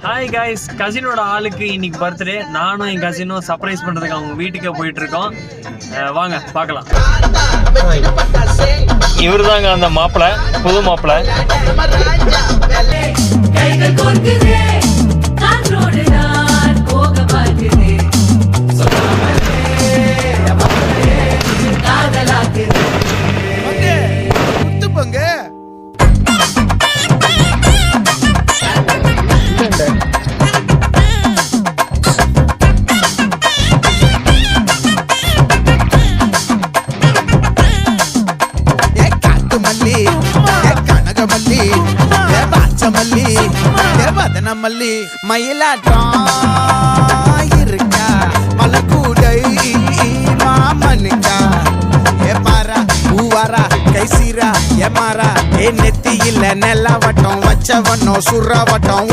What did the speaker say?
Hi guys, கசினோட ஆளுக்கு இன்னைக்கு birthday. நானும் என் கசினும் சர்ப்ரைஸ் பண்றதுக்கு அவங்க வீட்டுக்கே போயிட்டு இருக்கோம். வாங்க பார்க்கலாம். இவர் தாங்க அந்த மாப்பிள்ளை, புது மாப்பிள்ளை. மல்லி மயிலாட்டம் இருக்கா மலக்கூடை மாமனுக்கா ஏ பாரா பூவாரா கைசீரா ஏ மாறா ஏ நெத்தி இல்ல நெல்ல வட்டம் வச்ச வண்ணம் சுற வட்டம்